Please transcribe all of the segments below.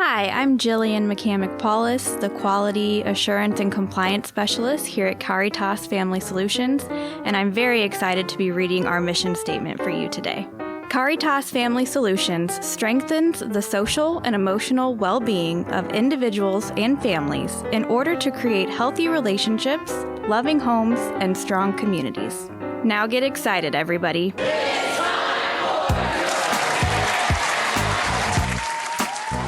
Hi, I'm Jillian McCamick-Paulus, the Quality Assurance and Compliance Specialist here at Caritas Family Solutions, and I'm very excited to be reading our mission statement for you today. Caritas Family Solutions strengthens the social and emotional well-being of individuals and families in order to create healthy relationships, loving homes, and strong communities. Now get excited, everybody.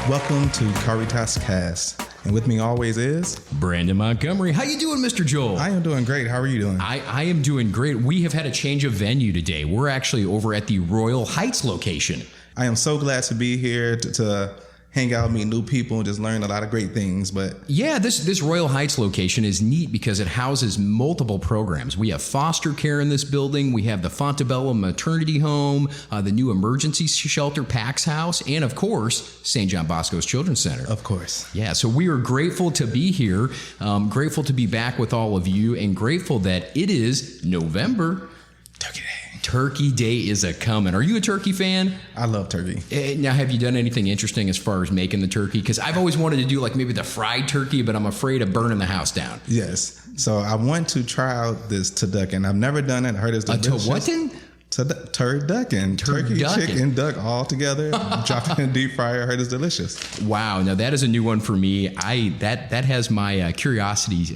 Welcome to CaritasCast, and with me always is Brandon Montgomery. How you doing, Mr. Joel? I am doing great. How are you doing? I am doing great. We have had a change of venue today. We're actually over at the Royal Heights location. I am so glad to be here to hang out, meet new people, and just learn a lot of great things. But yeah, this Royal Heights location is neat because it houses multiple programs. We have foster care in this building. We have the Fontebello Maternity Home, the new emergency shelter, Pax House, and of course, St. John Bosco's Children's Center. Of course. Yeah, so we are grateful to be here, grateful to be back with all of you, and grateful that it is November. Turkey Day. Turkey Day is a-coming. Are you a turkey fan? I love turkey. Now, have you done anything interesting as far as making the turkey? Because I've always wanted to do like maybe the fried turkey, but I'm afraid of burning the house down. Yes. So I want to try out this turducken. I've never done it. I heard it's delicious. What? Turducken. Turkey, chicken, duck all together. Drop it in the deep fryer. I heard it's delicious. Wow. Now that is a new one for me. That has my curiosity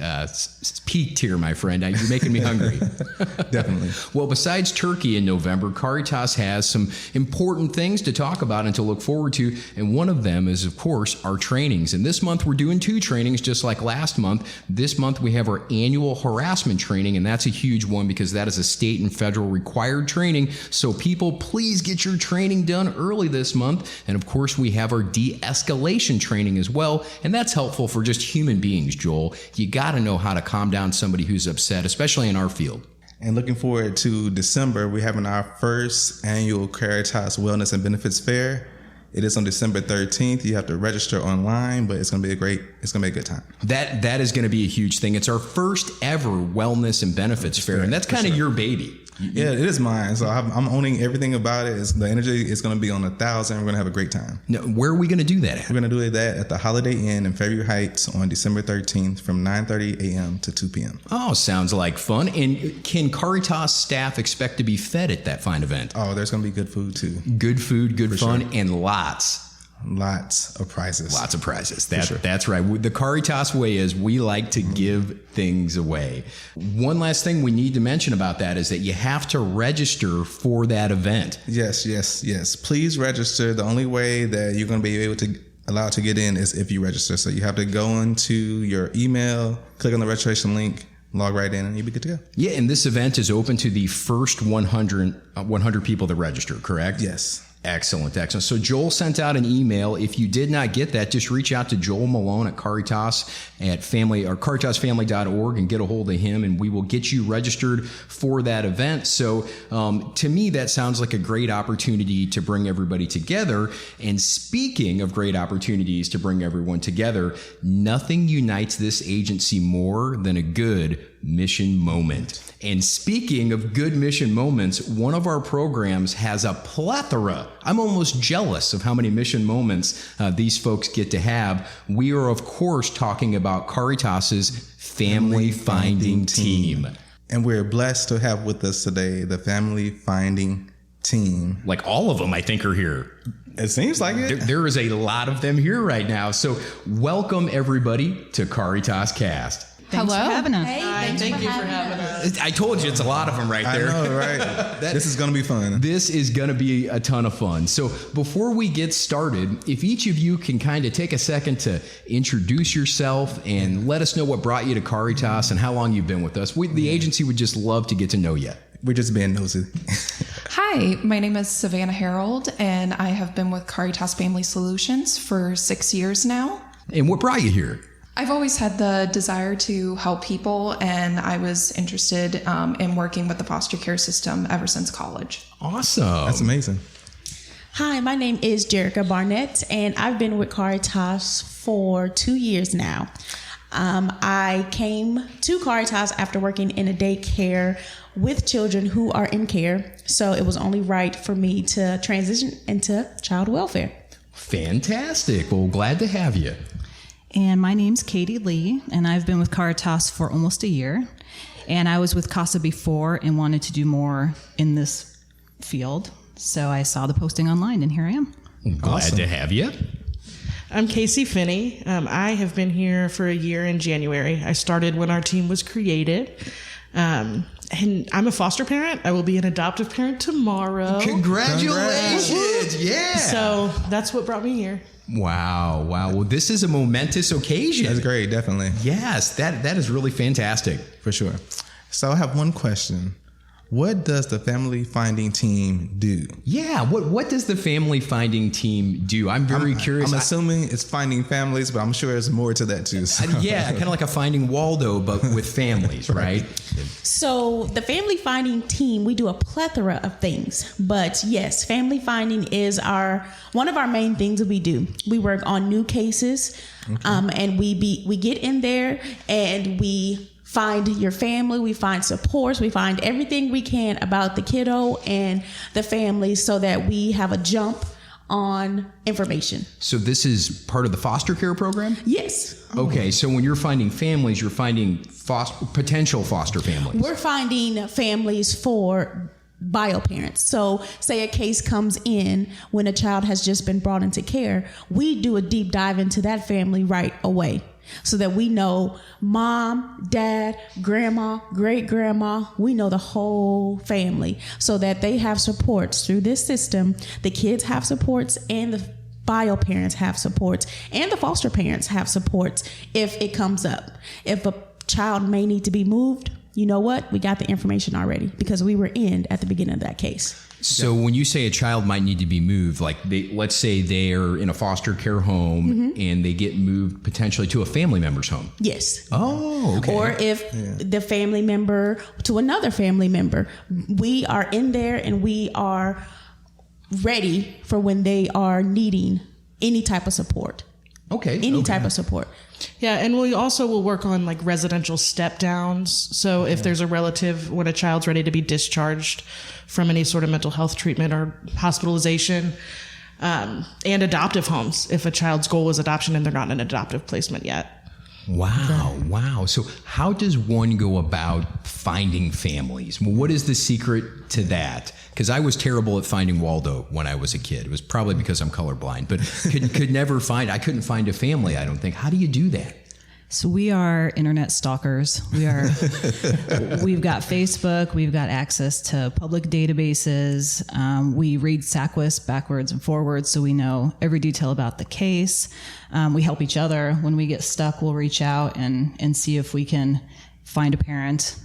peaked here, my friend. You're making me hungry. Definitely. Well, besides turkey in November, Caritas has some important things to talk about and to look forward to. And one of them is, of course, our trainings. And this month we're doing 2 trainings just like last month. This month we have our annual harassment training, and that's a huge one because that is a state and federal required training. So people, please get your training done early this month. And of course, we have our de-escalation training as well. And that's helpful for just human beings, Joel. You got to know how to calm down somebody who's upset, especially in our field. And looking forward to December, we're having our first annual Caritas Wellness and Benefits Fair. It is on December 13th. You have to register online, but it's going to be a good time. That is going to be a huge thing. It's our first ever wellness and benefits fair, and that's kind of your baby. Yeah, it is mine. So I'm owning everything about it. The energy is going to be on 1,000. We're going to have a great time. Now, where are we going to do that at? We're going to do that at the Holiday Inn in Fairview Heights on December 13th from 9:30 a.m. to 2 p.m. Oh, sounds like fun. And can Caritas staff expect to be fed at that fine event? Oh, there's going to be good food too. Good food, good fun, sure. And lots of prizes. Lots of prizes. That's right. The Caritas way is we like to give things away. One last thing we need to mention about that is that you have to register for that event. Yes. Please register. The only way that you're going to be allowed to get in is if you register. So you have to go into your email, click on the registration link, log right in, and you'll be good to go. Yeah, and this event is open to the first 100 people that register, correct? Yes. Excellent. So Joel sent out an email. If you did not get that, just reach out to Joel Malone at Caritas at caritasfamily.org and get a hold of him, and we will get you registered for that event. So to me, that sounds like a great opportunity to bring everybody together. And speaking of great opportunities to bring everyone together, nothing unites this agency more than a good mission moment. And speaking of good mission moments, one of our programs has a plethora. I'm almost jealous of how many mission moments these folks get to have. We are, of course, talking about Caritas's Family Finding Team. And we're blessed to have with us today the Family Finding Team. Like all of them, I think, are here. It seems like it. There is a lot of them here right now. So welcome, everybody, to CaritasCast. Thanks for having us. Hey, thank you for having us. I told you it's a lot of them right there. I know, right? This is going to be fun. This is going to be a ton of fun. So before we get started, if each of you can kind of take a second to introduce yourself and let us know what brought you to Caritas and how long you've been with us. The agency would just love to get to know you. We're just being nosy. Hi, my name is Savannah Harold, and I have been with Caritas Family Solutions for 6 years now. And what brought you here? I've always had the desire to help people, and I was interested in working with the foster care system ever since college. Awesome. That's amazing. Hi, my name is Jerica Barnett, and I've been with Caritas for 2 years now. I came to Caritas after working in a daycare with children who are in care, so it was only right for me to transition into child welfare. Fantastic. Well, glad to have you. And my name's Katie Lee, and I've been with Caritas for almost a year. And I was with CASA before and wanted to do more in this field. So I saw the posting online, and here I am. Glad to have you. I'm Casey Finney. I have been here for a year in January. I started when our team was created. And I'm a foster parent. I will be an adoptive parent tomorrow. Congratulations. Yeah. So that's what brought me here. Wow. Well, this is a momentous occasion. That's great, definitely. Yes, that is really fantastic. For sure. So I have one question. What does the family finding team do? Yeah, what does the family finding team do? I'm very curious. I'm assuming it's finding families, but I'm sure there's more to that too. So. Yeah, kind of like a Finding Waldo, but with families, right? So the family finding team, we do a plethora of things, but yes, family finding is one of our main things that we do. We work on new cases, and we get in there and we find your family, we find supports, we find everything we can about the kiddo and the family so that we have a jump on information. So this is part of the foster care program? Yes. Okay, so when you're finding families, you're finding potential foster families. We're finding families for bio parents. So say a case comes in when a child has just been brought into care, we do a deep dive into that family right away. So that we know mom, dad, grandma, great grandma, we know the whole family so that they have supports through this system. The kids have supports and the bio parents have supports and the foster parents have supports if it comes up. If a child may need to be moved, you know what? We got the information already because we were in at the beginning of that case. So when you say a child might need to be moved, like let's say they're in a foster care home and they get moved potentially to a family member's home. Yes. Oh, okay. Or if the family member to another family member, we are in there and we are ready for when they are needing any type of support. Okay. Any type of support. Yeah, and we also will work on like residential step downs. So if there's a relative, when a child's ready to be discharged from any sort of mental health treatment or hospitalization, and adoptive homes, if a child's goal is adoption and they're not in an adoptive placement yet. Wow. So how does one go about finding families? Well, what is the secret to that? Because I was terrible at finding Waldo when I was a kid. It was probably because I'm colorblind, but I couldn't find a family, I don't think. How do you do that? So we are internet stalkers. We've got Facebook. We've got access to public databases. We read SACWIS backwards and forwards, so we know every detail about the case. We help each other. When we get stuck, we'll reach out and see if we can find a parent.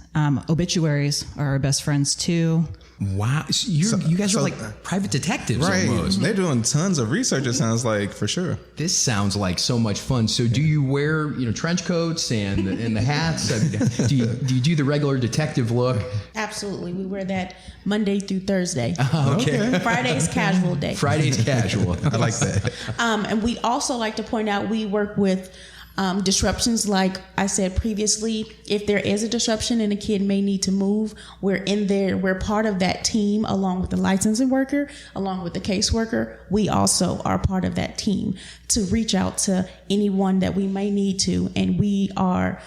Obituaries are our best friends too. Wow. So you guys are like private detectives almost. They're doing tons of research, it sounds like, for sure. This sounds like so much fun. So do you wear, trench coats and the hats? I mean, do you do the regular detective look? Absolutely. We wear that Monday through Thursday. Okay. Friday's casual day. Friday's casual. I like that. And we also like to point out we work with disruptions. Like I said previously, if there is a disruption and a kid may need to move, we're in there. We're part of that team along with the licensing worker, along with the caseworker. We also are part of that team to reach out to anyone that we may need to. And we are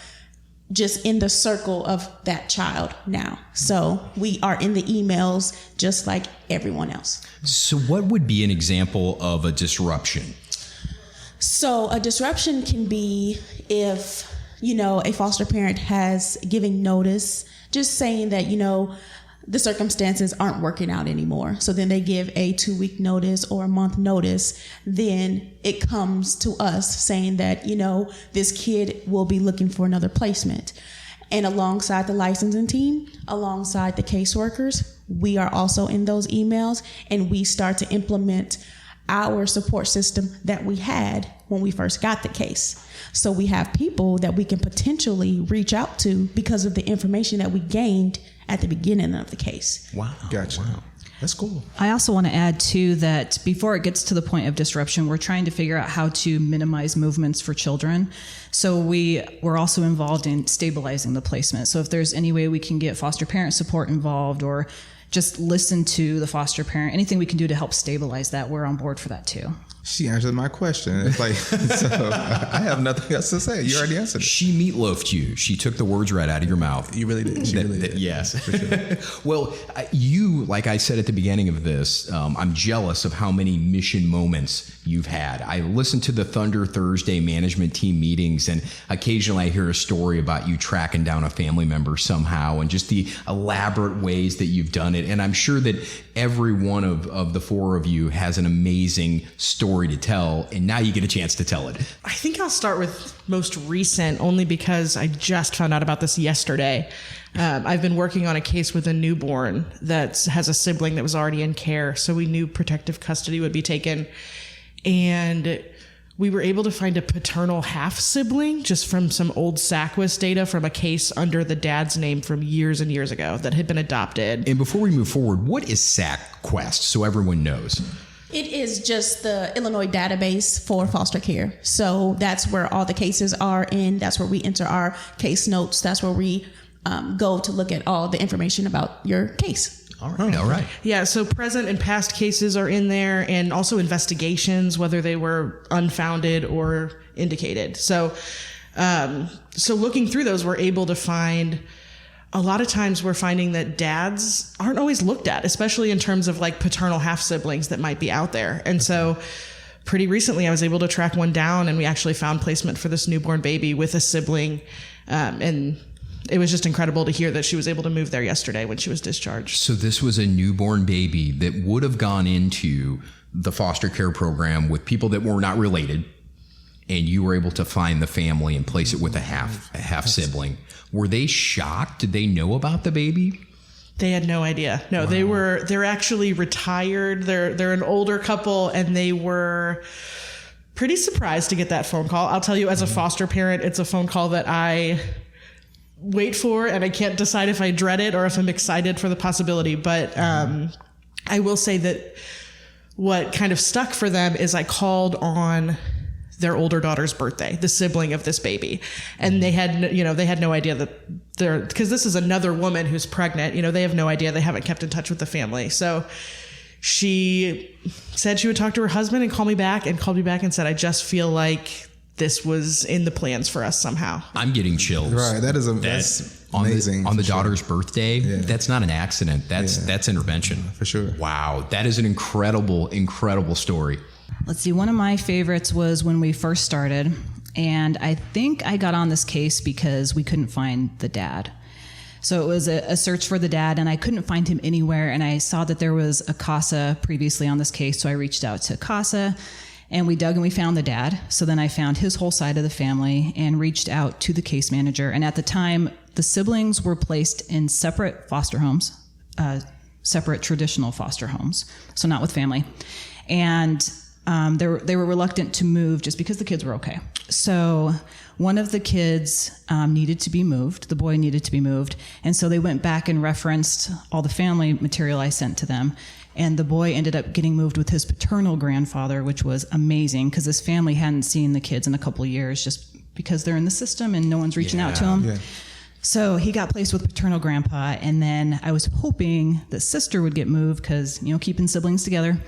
just in the circle of that child now. So we are in the emails just like everyone else. So what would be an example of a disruption? So a disruption can be if, a foster parent has given notice, just saying that, the circumstances aren't working out anymore. So then they give a 2-week notice or a month notice. Then it comes to us saying that, this kid will be looking for another placement. And alongside the licensing team, alongside the caseworkers, we are also in those emails and we start to implement our support system that we had when we first got the case. So we have people that we can potentially reach out to because of the information that we gained at the beginning of the case. Wow. Gotcha. Wow. That's cool. I also want to add, too, that before it gets to the point of disruption, we're trying to figure out how to minimize movements for children. So we're also involved in stabilizing the placement. So if there's any way we can get foster parent support involved or just listen to the foster parent, anything we can do to help stabilize that, we're on board for that, too. She answered my question. It's like, so I have nothing else to say. You already answered it. She meatloafed you. She took the words right out of your mouth. You really did. She really did. Yes. For sure. Well, you, like I said at the beginning of this, I'm jealous of how many mission moments you've had. I listened to the Thunder Thursday management team meetings, and occasionally I hear a story about you tracking down a family member somehow and just the elaborate ways that you've done it. And I'm sure that every one of the four of you has an amazing story to tell, and now you get a chance to tell it. I think I'll start with most recent, only because I just found out about this yesterday. I've been working on a case with a newborn that has a sibling that was already in care, so we knew protective custody would be taken. And we were able to find a paternal half-sibling just from some old SACWIS data from a case under the dad's name from years and years ago that had been adopted. And before we move forward, what is SACQuest, so everyone knows? It is just the Illinois database for foster care. So that's where all the cases are in. That's where we enter our case notes. That's where we go to look at all the information about your case. All right. Yeah, so present and past cases are in there, and also investigations, whether they were unfounded or indicated. So looking through those, we're able to find, a lot of times we're finding that dads aren't always looked at, especially in terms of like paternal half siblings that might be out there. And so pretty recently I was able to track one down, and we actually found placement for this newborn baby with a sibling. And it was just incredible to hear that she was able to move there yesterday when she was discharged. So this was a newborn baby that would have gone into the foster care program with people that were not related, and you were able to find the family and place it with a half sibling. Were they shocked? Did they know about the baby? They had no idea. No, wow. They're actually retired. They're an older couple, and they were pretty surprised to get that phone call. I'll tell you, as a foster parent, it's a phone call that I wait for, and I can't decide if I dread it or if I'm excited for the possibility. But I will say that what kind of stuck for them is I called on their older daughter's birthday, the sibling of this baby. And they had no idea that because this is another woman who's pregnant, they have no idea. They haven't kept in touch with the family. So she said she would talk to her husband and call me back, and said, I just feel like this was in the plans for us somehow. I'm getting chills. Right. That's amazing. On the daughter's birthday, yeah. That's not an accident. That's intervention. For sure. Wow. That is an incredible story. Let's see. One of my favorites was when we first started, and I think I got on this case because we couldn't find the dad. So it was a search for the dad, and I couldn't find him anywhere, and I saw that there was a CASA previously on this case, so I reached out to CASA, and we dug and we found the dad. So then I found his whole side of the family and reached out to the case manager. And at the time, the siblings were placed in separate foster homes, separate traditional foster homes, so not with family. And they were reluctant to move just because the kids were okay. So one of the kids needed to be moved. The boy needed to be moved. And so they went back and referenced all the family material I sent to them. And the boy ended up getting moved with his paternal grandfather, which was amazing because this family hadn't seen the kids in a couple of years just because they're in the system and no one's reaching out to them. Yeah. So he got placed with paternal grandpa. And then I was hoping that sister would get moved because, keeping siblings together.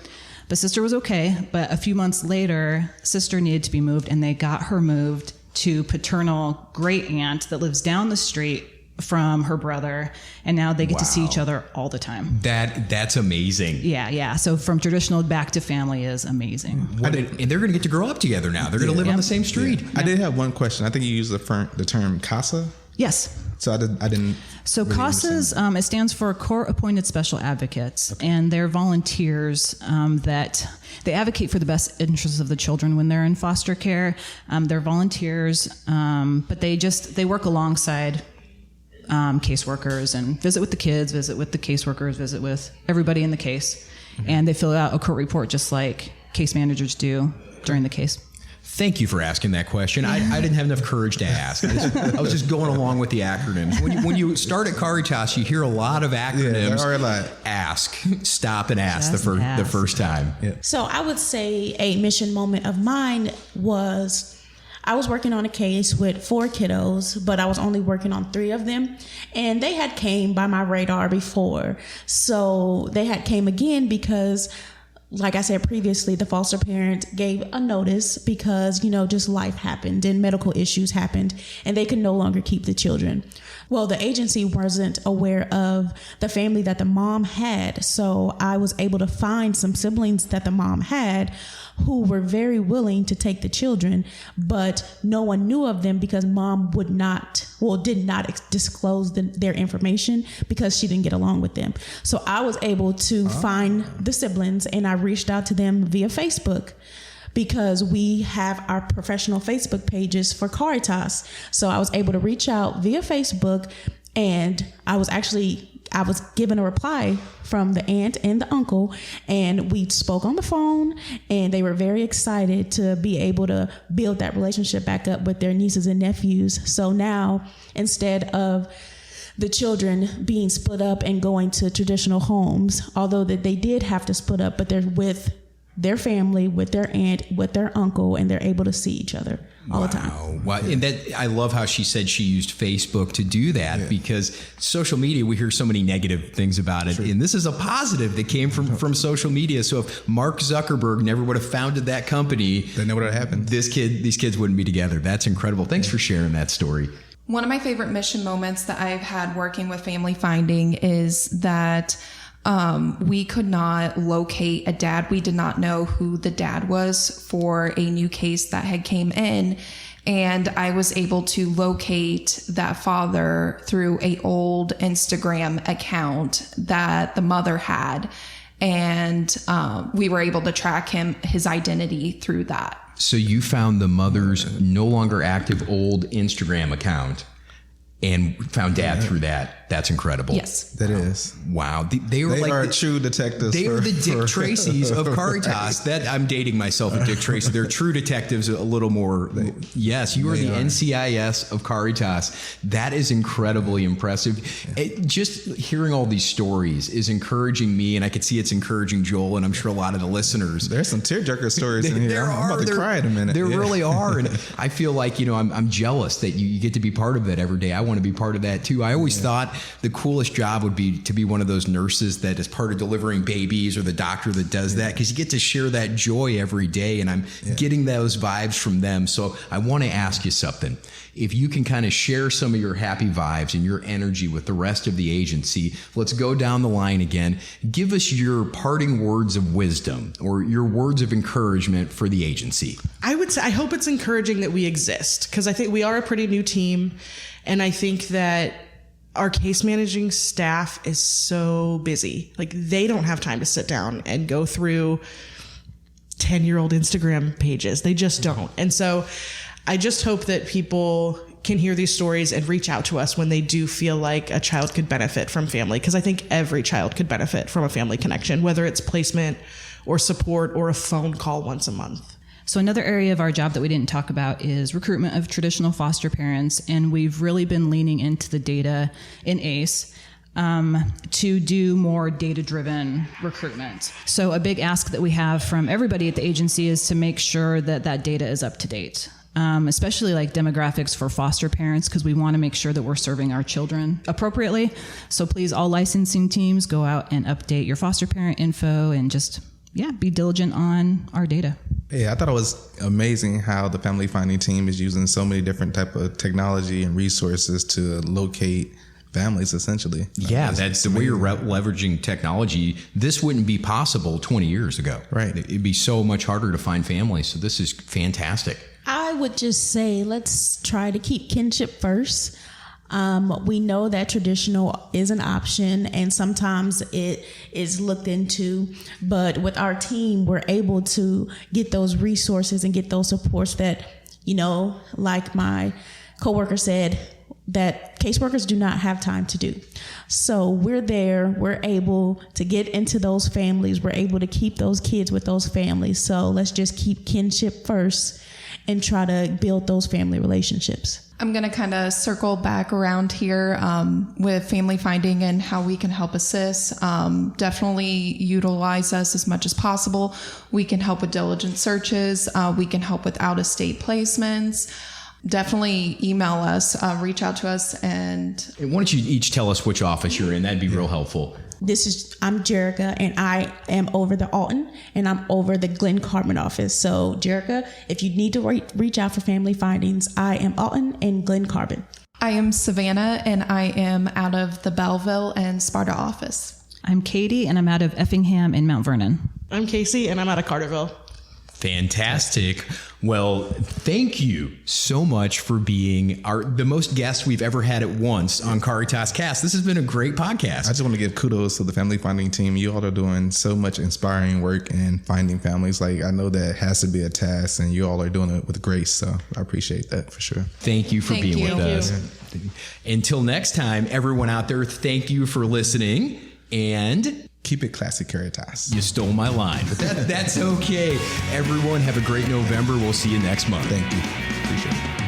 But sister was okay. But a few months later, sister needed to be moved, and they got her moved to paternal great aunt that lives down the street from her brother, and now they get to see each other all the time. That's amazing. Yeah. So from traditional back to family is amazing. And they're going to get to grow up together now. They're going to live on the same street. Yeah. I did have one question. I think you used the term CASA. Yes. So I didn't. So really CASA's, it stands for Court Appointed Special Advocates, and they're volunteers that they advocate for the best interests of the children when they're in foster care. They're volunteers, but they work alongside caseworkers and visit with the kids, visit with the caseworkers, visit with everybody in the case, and they fill out a court report just like case managers do during the case. Thank you for asking that question. I didn't have enough courage to ask. I was just going along with the acronyms. When you start at Caritas, you hear a lot of acronyms. Yeah, there are a lot. Ask, stop, and ask the first time. Yeah. So I would say a mission moment of mine was I was working on a case with 4 kiddos, but I was only working on 3 of them. And they had came by my radar before. So they had came again because like I said previously, the foster parent gave a notice because, just life happened and medical issues happened and they could no longer keep the children. Well, the agency wasn't aware of the family that the mom had. So I was able to find some siblings that the mom had who were very willing to take the children, but no one knew of them because mom did not disclose their information because she didn't get along with them. So I was able to find the siblings and I reached out to them via Facebook because we have our professional Facebook pages for Caritas. So I was able to reach out via Facebook and I was given a reply from the aunt and the uncle, and we spoke on the phone, and they were very excited to be able to build that relationship back up with their nieces and nephews. So now, instead of the children being split up and going to traditional homes, although that they did have to split up, but they're with their family, with their aunt, with their uncle, and they're able to see each other all the time. Wow. And I love how she said she used Facebook to do that because social media, we hear so many negative things about it. And this is a positive that came from social media. So if Mark Zuckerberg never would have founded that company, then never would have happened. These kids wouldn't be together. That's incredible. Thanks for sharing that story. One of my favorite mission moments that I've had working with Family Finding is that we could not locate a dad. We did not know who the dad was for a new case that had came in. And I was able to locate that father through a old Instagram account that the mother had. And we were able to track his identity through that. So you found the mother's no longer active old Instagram account and found dad through that. That's incredible. Yes. That is. Wow. They are true detectives. They are the Dick Tracys of Caritas. I'm dating myself with Dick Tracy. They're true detectives a little more. Yes, you are the NCIS of Caritas. That is incredibly impressive. Just hearing all these stories is encouraging me, and I could see it's encouraging Joel, and I'm sure a lot of the listeners. There's some tearjerker stories in here. I'm about to cry in a minute. There really are. And I feel like, I'm jealous that you get to be part of that every day. I want to be part of that too. I always thought the coolest job would be to be one of those nurses that is part of delivering babies, or the doctor that does that, because you get to share that joy every day, and I'm getting those vibes from them. So I want to ask you something. If you can kind of share some of your happy vibes and your energy with the rest of the agency, let's go down the line again. Give us your parting words of wisdom or your words of encouragement for the agency. I would say I hope it's encouraging that we exist, because I think we are a pretty new team, and I think that our case managing staff is so busy. Like, they don't have time to sit down and go through 10-year-old Instagram pages. They just don't. And so I just hope that people can hear these stories and reach out to us when they do feel like a child could benefit from family. Because I think every child could benefit from a family connection, whether it's placement or support or a phone call once a month. So another area of our job that we didn't talk about is recruitment of traditional foster parents. And we've really been leaning into the data in ACE to do more data-driven recruitment. So a big ask that we have from everybody at the agency is to make sure that that data is up to date, especially like demographics for foster parents, because we want to make sure that we're serving our children appropriately. So please, all licensing teams, go out and update your foster parent info and just be diligent on our data. Yeah, I thought it was amazing how the Family Finding team is using so many different type of technology and resources to locate families, essentially. Yeah, that's the way you're leveraging technology. This wouldn't be possible 20 years ago. Right. It'd be so much harder to find families. So this is fantastic. I would just say let's try to keep kinship first. We know that traditional is an option and sometimes it is looked into, but with our team, we're able to get those resources and get those supports that, like my coworker said, that caseworkers do not have time to do. So we're there, we're able to get into those families, we're able to keep those kids with those families. So let's just keep kinship first and try to build those family relationships. I'm going to kind of circle back around here with Family Finding and how we can help assist. Definitely utilize us as much as possible. We can help with diligent searches. We can help with out-of-state placements. Definitely email us, reach out to us. And why don't you each tell us which office you're in? That'd be real helpful. I'm Jerica, and I am over the Alton, and I'm over the Glen Carbon office. So Jerica, if you need to reach out for family findings, I am Alton and Glen Carbon. I am Savannah, and I am out of the Belleville and Sparta office. I'm Katie, and I'm out of Effingham and Mount Vernon. I'm Casey, and I'm out of Carterville. Fantastic. Well, thank you so much for being the most guests we've ever had at once on CaritasCast. This has been a great podcast. I just want to give kudos to the family finding team. You all are doing so much inspiring work and finding families. Like, I know that has to be a task, and you all are doing it with grace. So I appreciate that for sure. Thank you for Thank being you. with us. Until next time, everyone out there, thank you for listening, and keep it classy, Caritas. You stole my line, but that's okay. Everyone have a great November. We'll see you next month. Thank you. Appreciate it.